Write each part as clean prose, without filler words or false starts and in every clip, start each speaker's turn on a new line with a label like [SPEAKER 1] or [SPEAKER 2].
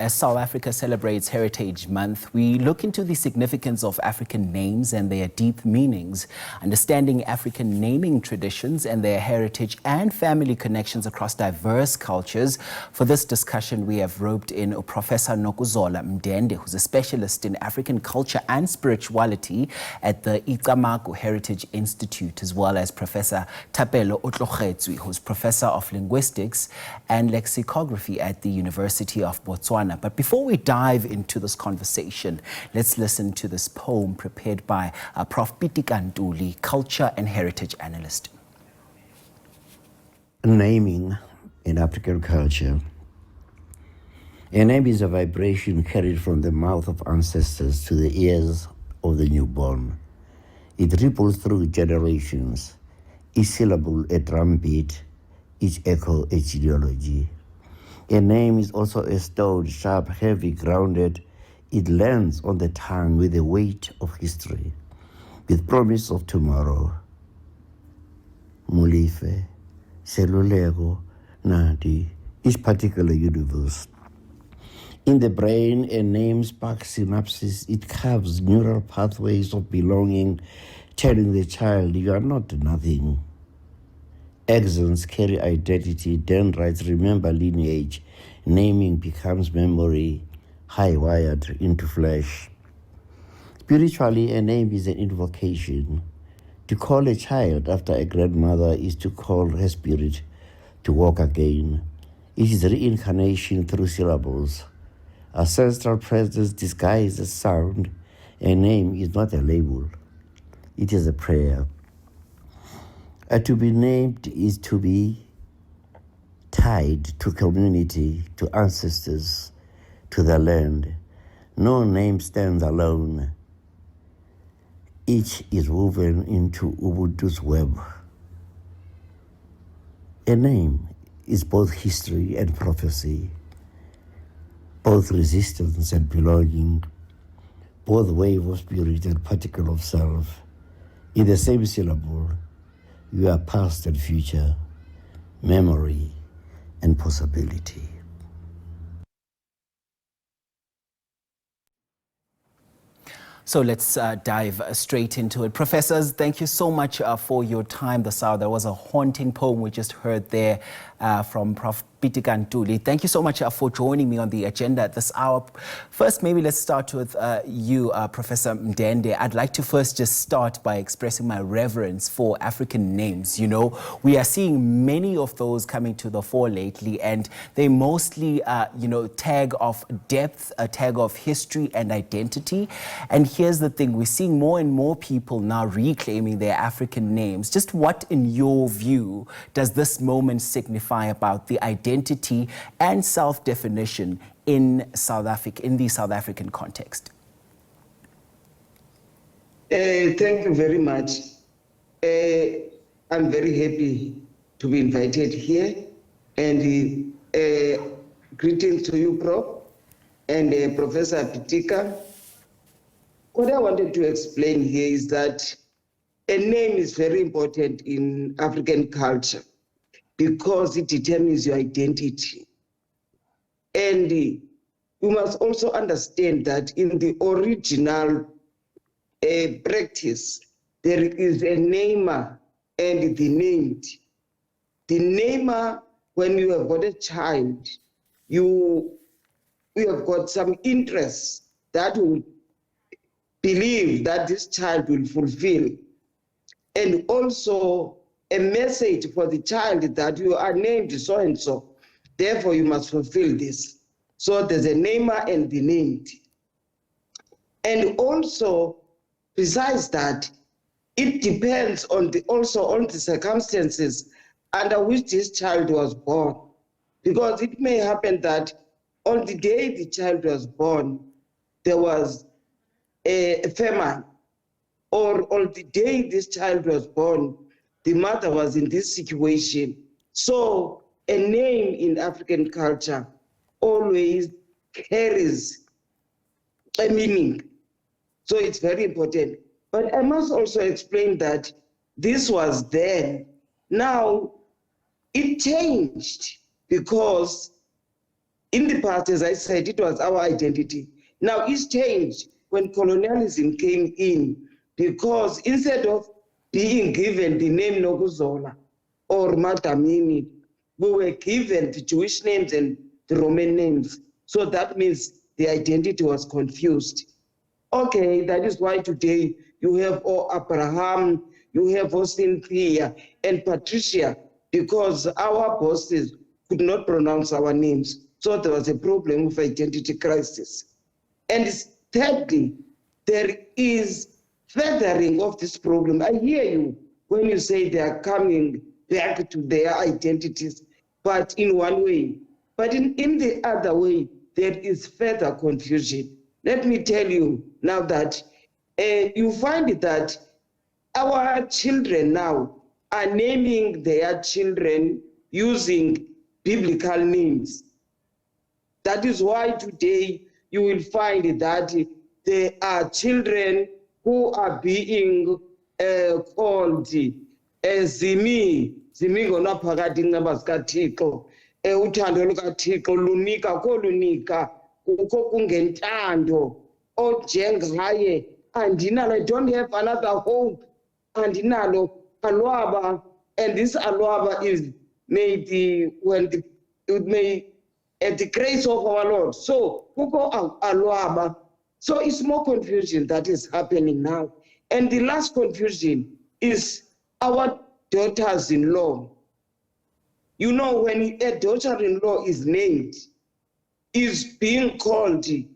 [SPEAKER 1] As South Africa celebrates Heritage Month, we look into the significance of African names and their deep meanings, understanding African naming traditions and their heritage and family connections across diverse cultures. For this discussion, we have roped in Professor Nokuzola Mndende, who's a specialist in African culture and spirituality at the Icamagu Heritage Institute, as well as Professor Thapelo Otlogetswe, who's Professor of Linguistics and Lexicography at the University of Botswana. But before we dive into this conversation, let's listen to this poem prepared by Prof. Pitika Ntuli, Culture and Heritage Analyst.
[SPEAKER 2] Naming in African culture. A name is a vibration carried from the mouth of ancestors to the ears of the newborn. It ripples through generations, each syllable a drumbeat, each echo a genealogy. A name is also a stone, sharp, heavy, grounded. It lands on the tongue with the weight of history, with promise of tomorrow. Mulife, Selulego, Nadi, each particular universe. In the brain, a name sparks synapses. It carves neural pathways of belonging, telling the child, you are not nothing. Axons carry identity, dendrites remember lineage, naming becomes memory, high-wired into flesh. Spiritually, a name is an invocation. To call a child after a grandmother is to call her spirit to walk again. It is reincarnation through syllables. Ancestral presence disguised as sound. A name is not a label. It is a prayer. To be named is to be tied to community, to ancestors, to the land. No name stands alone. Each is woven into Ubuntu's web. A name is both history and prophecy, both resistance and belonging, both wave of spirit and particle of self. In the same syllable, you are past and future, memory and possibility.
[SPEAKER 1] So let's dive straight into it. Professors, thank you so much for your time this hour. There was a haunting poem we just heard there from Prof. Pitika Ntuli. Thank you so much for joining me on the agenda at this hour. First, maybe let's start with you, Professor Mndende. I'd like to first just start by expressing my reverence for African names. You know, we are seeing many of those coming to the fore lately, and they mostly, tag of depth, a tag of history and identity. And here's the thing, we're seeing more and more people now reclaiming their African names. Just what, in your view, does this moment signify about the identity and self-definition in South Africa, in the South African context?
[SPEAKER 3] Thank you very much. I'm very happy to be invited here, and greetings to you, Prof, and Professor Pitika. What I wanted to explain here is that a name is very important in African culture because it determines your identity. And you must also understand that in the original practice, there is a namer and the named. The namer, when you have got a child, you have got some interest that will believe that this child will fulfill. And also a message for the child that you are named so-and-so, therefore you must fulfill this. So there's a namer and the named. And also, besides that, it depends on the circumstances under which this child was born. Because it may happen that on the day the child was born, there was a famine, or on the day this child was born, the mother was in this situation. So a name in African culture always carries a meaning. So it's very important. But I must also explain that this was then. Now, it changed because In the past, as I said, it was our identity. Now it's changed when colonialism came in, because instead of being given the name Nokuzola or Madamini, we were given the Jewish names and the Roman names. So that means the identity was confused. Okay, that is why today you have Abraham, you have Cynthia and Patricia, because our bosses could not pronounce our names. So there was a problem of identity crisis. And thirdly, there is furthering of this problem. I hear you when you say they are coming back to their identities, but in one way. But in the other way, there is further confusion. Let me tell you now that you find that our children now are naming their children using biblical names. That is why today you will find that there are children who are being called Zimi ngona phakathi inceba zikaThixo, uthando lukaThixo lunika kolunika kukho kungentando ojengaye andinalo. I don't have another hope, andinalo alwaba, and this alwaba is made at the grace of our Lord. So kukho alwaba. So it's more confusion that is happening now. And the last confusion is our daughters-in-law. You know, when a daughter-in-law is named, is being called the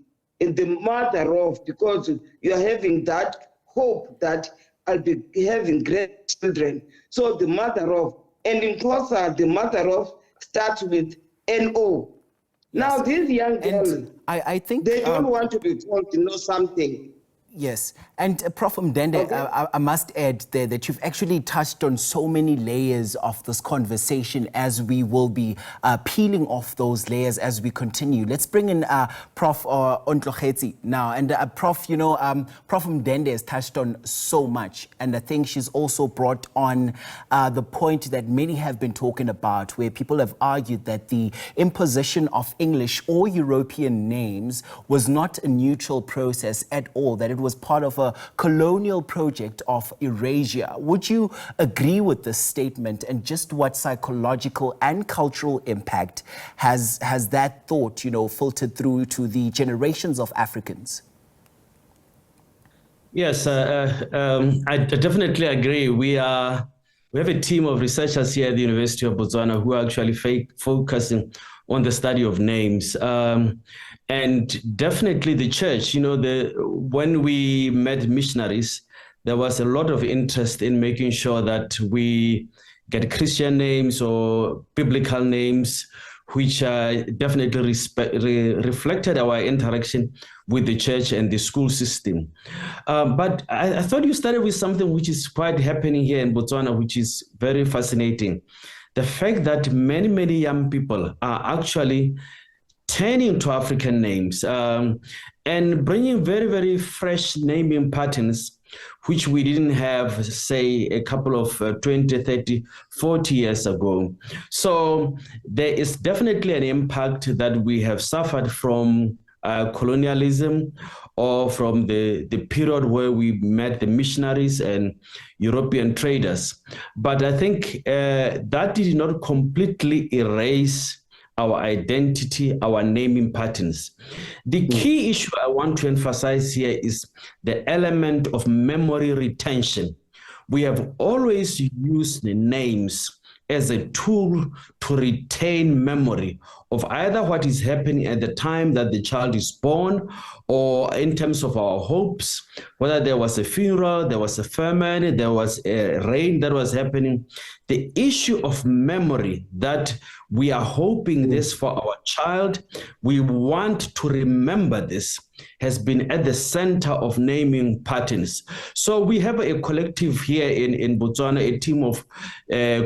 [SPEAKER 3] mother of, because you are having that hope that I'll be having great children. So the mother of, and in Xhosa, the mother of starts with N-O. Now, these young girls,
[SPEAKER 1] I think
[SPEAKER 3] they don't want to be told to know something.
[SPEAKER 1] Yes, and Prof. Mndende, okay. I must add there that you've actually touched on so many layers of this conversation, as we will be peeling off those layers as we continue. Let's bring in Prof. Otlogetswe now. And Prof, you know, Prof. Mndende has touched on so much, and I think she's also brought on the point that many have been talking about, where people have argued that the imposition of English or European names was not a neutral process at all, that it was part of a colonial project of erasure. Would you agree with this statement, and just what psychological and cultural impact has that thought, you know, filtered through to the generations of Africans?
[SPEAKER 4] Yes, I definitely agree. We have a team of researchers here at the University of Botswana who are actually focusing on the study of names. And definitely the church, you know, when we met missionaries, there was a lot of interest in making sure that we get Christian names or biblical names, which definitely reflected our interaction with the church and the school system. But I thought you started with something which is quite happening here in Botswana, which is very fascinating. The fact that many, many young people are actually turning to African names and bringing very, very fresh naming patterns, which we didn't have, say, a couple of 20, 30, 40 years ago. So there is definitely an impact that we have suffered from colonialism, or from the period where we met the missionaries and European traders. But I think that did not completely erase our identity, our naming patterns. The key issue I want to emphasize here is the element of memory retention. We have always used the names as a tool to retain memory of either what is happening at the time that the child is born, or in terms of our hopes, whether there was a funeral, there was a famine, there was a rain that was happening. The issue of memory, that we are hoping this for our child, we want to remember this, has been at the center of naming patterns. So we have a collective here in Botswana, a team of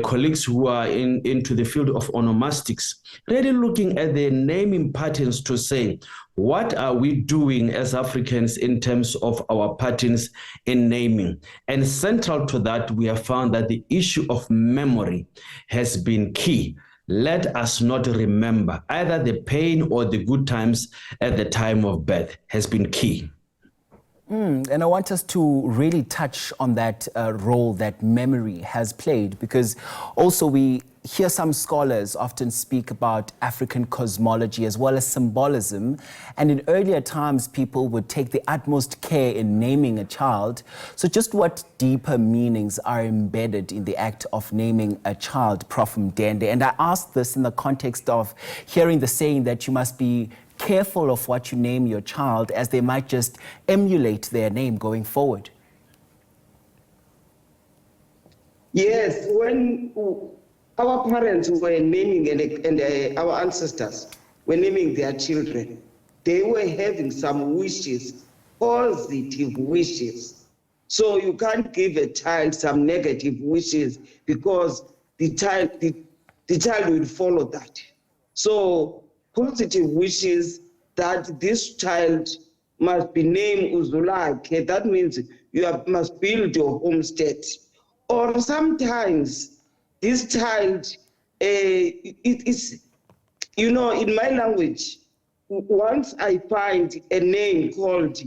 [SPEAKER 4] colleagues who are into the field of onomastics, really looking at the naming patterns to say, what are we doing as Africans in terms of our patterns in naming? And central to that, we have found that the issue of memory has been key. let us not remember either the pain or the good times at the time of birth has been key.
[SPEAKER 1] And I want us to really touch on that role that memory has played, because also we hear some scholars often speak about African cosmology as well as symbolism. And in earlier times, people would take the utmost care in naming a child. So just what deeper meanings are embedded in the act of naming a child, Prof. Mndende? And I ask this in the context of hearing the saying that you must be careful of what you name your child, as they might just emulate their name going forward.
[SPEAKER 3] Yes, when our parents were naming and our ancestors were naming their children, they were having some wishes, positive wishes. So you can't give a child some negative wishes, because the child will follow that. So positive wishes that this child must be named Uzulake, that means you must build your homestead. Or sometimes this child, it is, in my language, once I find a name called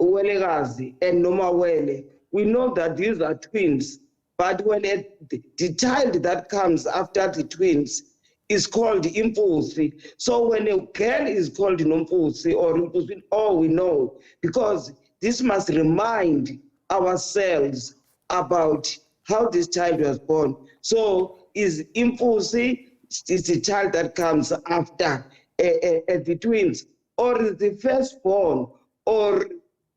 [SPEAKER 3] Uwelegazi and Nomawele, we know that these are twins. But when the child that comes after the twins is called Impusi. So when a girl is called Nompusi or Impusi, we know, because this must remind ourselves about how this child was born. So is Impusi is the child that comes after the twins, or is the firstborn, or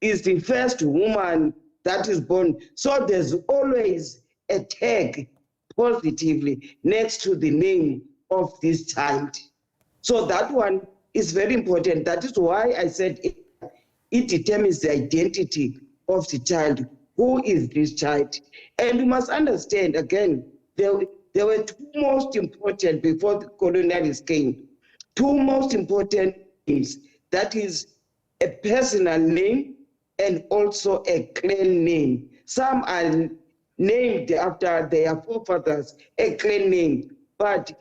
[SPEAKER 3] is the first woman that is born? So there's always a tag positively next to the name of this child. So that one is very important. That is why I said it determines the identity of the child. Who is this child? And you must understand, again, there were two most important, before the colonialists came, two most important things. That is a personal name and also a clan name. Some are named after their forefathers, a clan name, but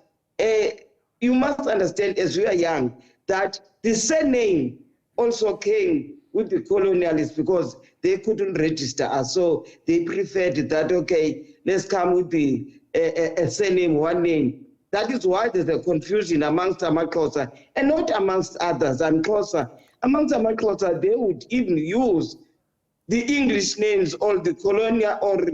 [SPEAKER 3] you must understand, as we are young, that the surname also came with the colonialists, because they couldn't register us. So they preferred that, okay, let's come with a surname, one name. That is why there's a confusion amongst Amaxhosa, and not amongst others. Amongst Amaxhosa, they would even use the English names or the colonial or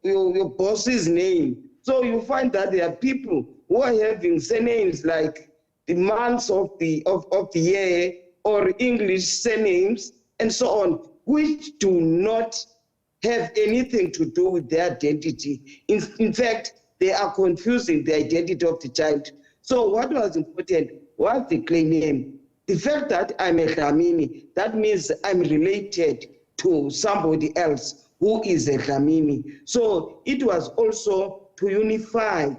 [SPEAKER 3] your boss's name. So you find that there are people who are having surnames like the months of the year, or English surnames and so on, which do not have anything to do with their identity. In fact, they are confusing the identity of the child. So what was important was the clan name. The fact that I'm a Dlamini, that means I'm related to somebody else who is a Dlamini. So it was also to unify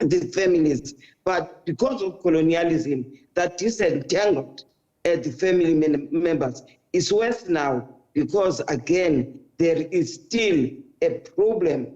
[SPEAKER 3] the families. But because of colonialism, that disentangled the family members is worse now, because again, there is still a problem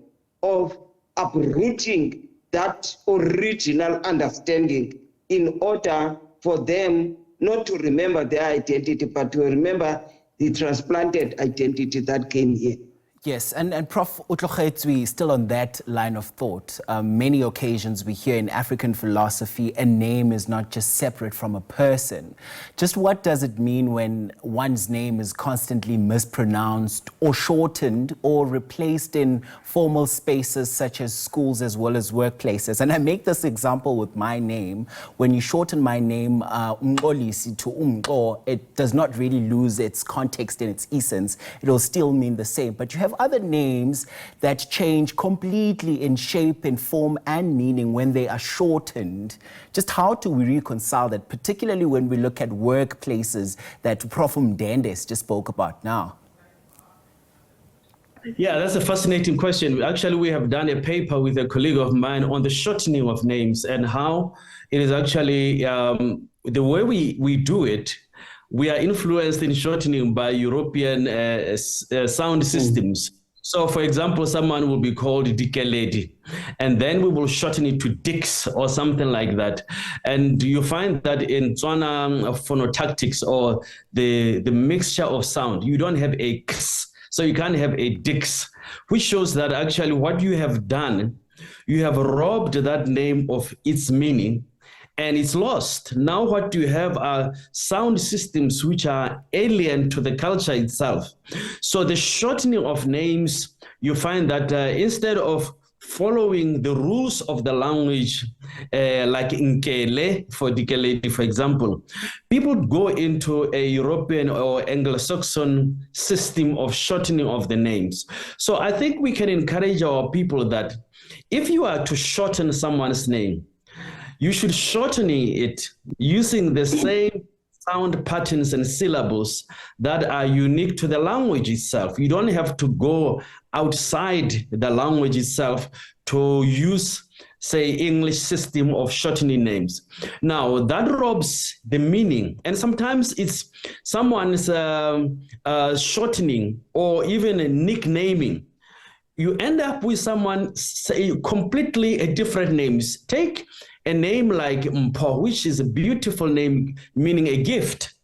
[SPEAKER 3] of uprooting that original understanding in order for them not to remember their identity, but to remember the transplanted identity that came here.
[SPEAKER 1] Yes, and Prof. Otlogetswe, still on that line of thought, many occasions we hear in African philosophy, a name is not just separate from a person. Just what does it mean when one's name is constantly mispronounced or shortened or replaced in formal spaces such as schools as well as workplaces? And I make this example with my name. When you shorten my name, Umxolisi to Umxo, it does not really lose its context and its essence. It will still mean the same. But you have other names that change completely in shape, in form, and meaning when they are shortened. Just how do we reconcile that, particularly when we look at workplaces that Prof. Mndende just spoke about now?
[SPEAKER 4] Yeah, that's a fascinating question. Actually, we have done a paper with a colleague of mine on the shortening of names and how it is actually the way we do it. We are influenced in shortening by European sound systems. So, for example, someone will be called Dikeledi, and then we will shorten it to Dix or something like that. And you find that in Tswana phonotactics, or the mixture of sound, you don't have a X, so you can't have a Dix, which shows that actually what you have done, you have robbed that name of its meaning, and it's lost. Now what you have are sound systems which are alien to the culture itself. So the shortening of names, you find that instead of following the rules of the language, like Nkele for Dikeledi, for example, people go into a European or Anglo-Saxon system of shortening of the names. So I think we can encourage our people that if you are to shorten someone's name, you should shorten it using the same sound patterns and syllables that are unique to the language itself. You don't have to go outside the language itself to use, say, English system of shortening names. Now, that robs the meaning. And sometimes it's someone's shortening or even nicknaming. You end up with someone say completely a different names. Take a name like Mpo, which is a beautiful name, meaning a gift.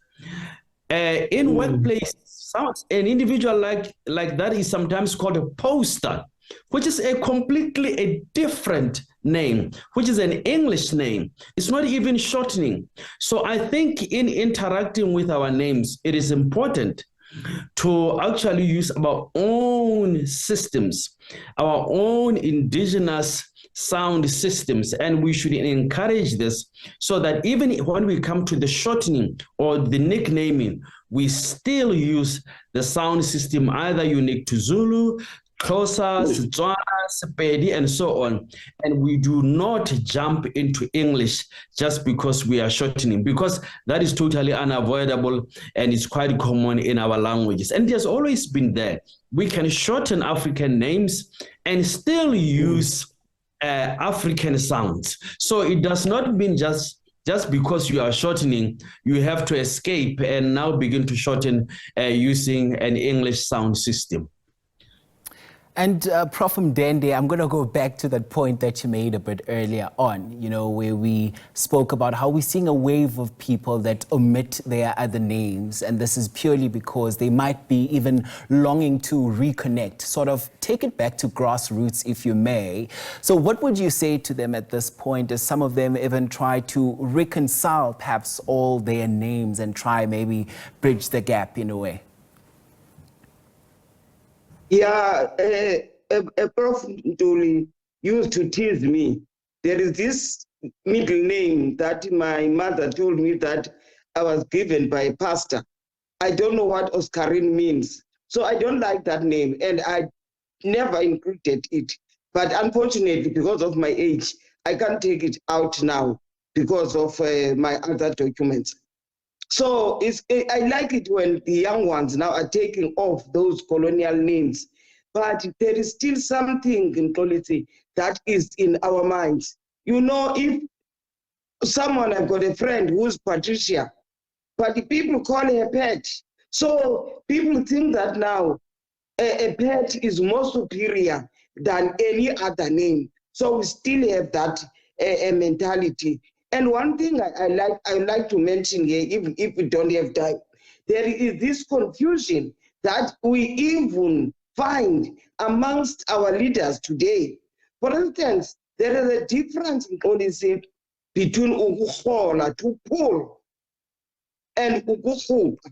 [SPEAKER 4] In workplace, an individual like that is sometimes called a poster, which is a completely different name, which is an English name. It's not even shortening. So I think in interacting with our names, it is important to actually use our own systems, our own indigenous sound systems, and we should encourage this so that even when we come to the shortening or the nicknaming, we still use the sound system either unique to Zulu, Xhosa, Setswana, Sepedi, and so on. And we do not jump into English just because we are shortening, because that is totally unavoidable and it's quite common in our languages. And it has always been there. We can shorten African names and still use African sounds. So it does not mean just because you are shortening, you have to escape and now begin to shorten using an English sound system.
[SPEAKER 1] And Prof. Mndende, I'm going to go back to that point that you made a bit earlier on, where we spoke about how we're seeing a wave of people that omit their other names. And this is purely because they might be even longing to reconnect, sort of take it back to grassroots, if you may. So what would you say to them at this point, as some of them even try to reconcile perhaps all their names and try maybe bridge the gap in a way?
[SPEAKER 3] Yeah, Prof. Ntuli used to tease me. There is this middle name that my mother told me that I was given by a pastor. I don't know what Oscarine means. So I don't like that name, and I never included it. But unfortunately, because of my age, I can't take it out now because of my other documents. So I like it when the young ones now are taking off those colonial names, but there is still something in policy that is in our minds. If someone, I've got a friend who's Patricia, but the people call her Pet. So people think that now a pet is more superior than any other name. So we still have that mentality. And one thing I like to mention here, even if we don't have time, there is this confusion that we even find amongst our leaders today. For instance, there is a difference in policy between ukuhola, to pull, and ukuhupa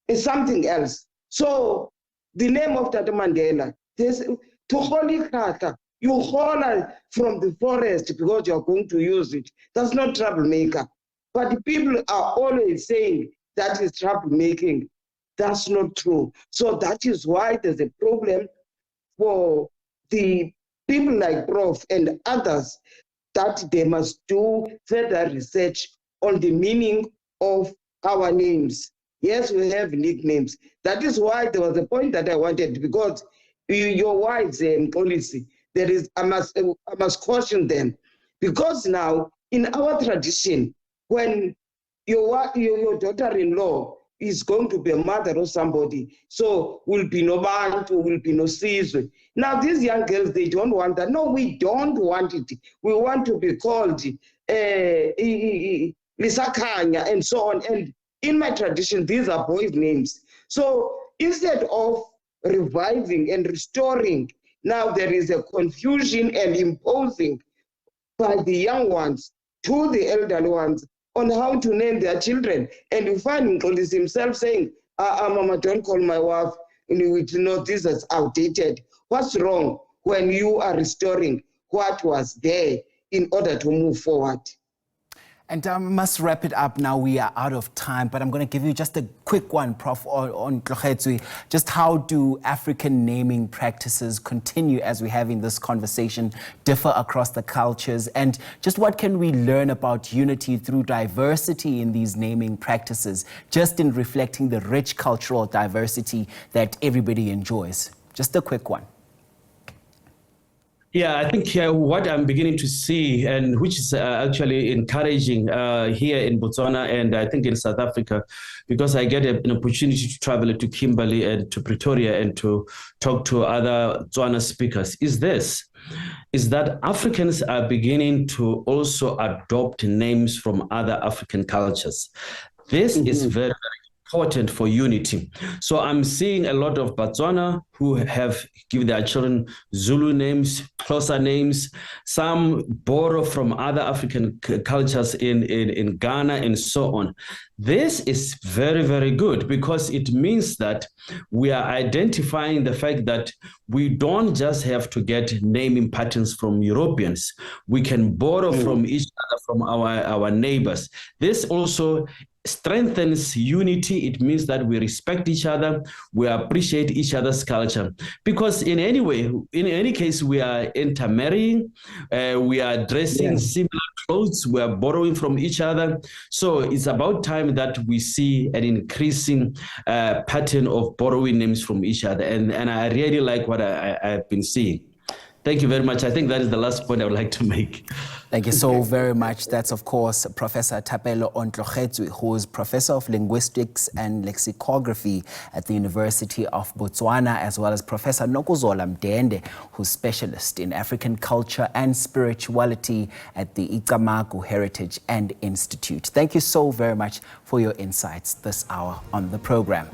[SPEAKER 3] is something else. So the name of Tata Mandela, there's to you haul from the forest because you're going to use it. That's not troublemaker. But the people are always saying that is troublemaking. That's not true. So that is why there's a problem for the people like Prof and others, that they must do further research on the meaning of our names. Yes, we have nicknames. That is why there was a point that I wanted, because your wives in policy, I must caution them, because now in our tradition, when your daughter-in-law is going to be a mother or somebody. So will be no Bantu, will be no Sizwe. Now these young girls, they don't want that. No, we don't want it. We want to be called Lisakanya and so on. And in my tradition, these are boys' names. So instead of reviving and restoring, now there is a confusion and imposing by the young ones to the elderly ones on how to name their children. And you find Nkolis himself saying, Mama, don't call my wife. And you know this is outdated. What's wrong when you are restoring what was there in order to move forward?
[SPEAKER 1] And I must wrap it up now. We are out of time, but I'm going to give you just a quick one, Prof, on Otlogetswe. Just how do African naming practices continue as we're having this conversation differ across the cultures? And just what can we learn about unity through diversity in these naming practices, just in reflecting the rich cultural diversity that everybody enjoys? Just a quick one.
[SPEAKER 4] Yeah, I think what I'm beginning to see, and which is actually encouraging here in Botswana and I think in South Africa, because I get an opportunity to travel to Kimberley and to Pretoria and to talk to other Tswana speakers, is that Africans are beginning to also adopt names from other African cultures. This is very, very important for unity. So I'm seeing a lot of Botswana who have given their children Zulu names, Xhosa names. Some borrow from other African cultures in Ghana and so on. This is very, very good because it means that we are identifying the fact that we don't just have to get naming patterns from Europeans. We can borrow from each other, from our neighbors. This also strengthens unity. It means that we respect each other, we appreciate each other's culture. Because in any case, we are intermarrying, we are dressing similar clothes, we are borrowing from each other. So it's about time that we see an increasing pattern of borrowing names from each other. And I really like what I've been seeing. Thank you very much. I think that is the last point I would like to make.
[SPEAKER 1] Thank you so very much. That's, of course, Professor Thapelo Otlogetswe, who is Professor of Linguistics and Lexicography at the University of Botswana, as well as Professor Nokuzola Mndende, who's specialist in African culture and spirituality at the Icamagu Heritage and Institute. Thank you so very much for your insights this hour on the program.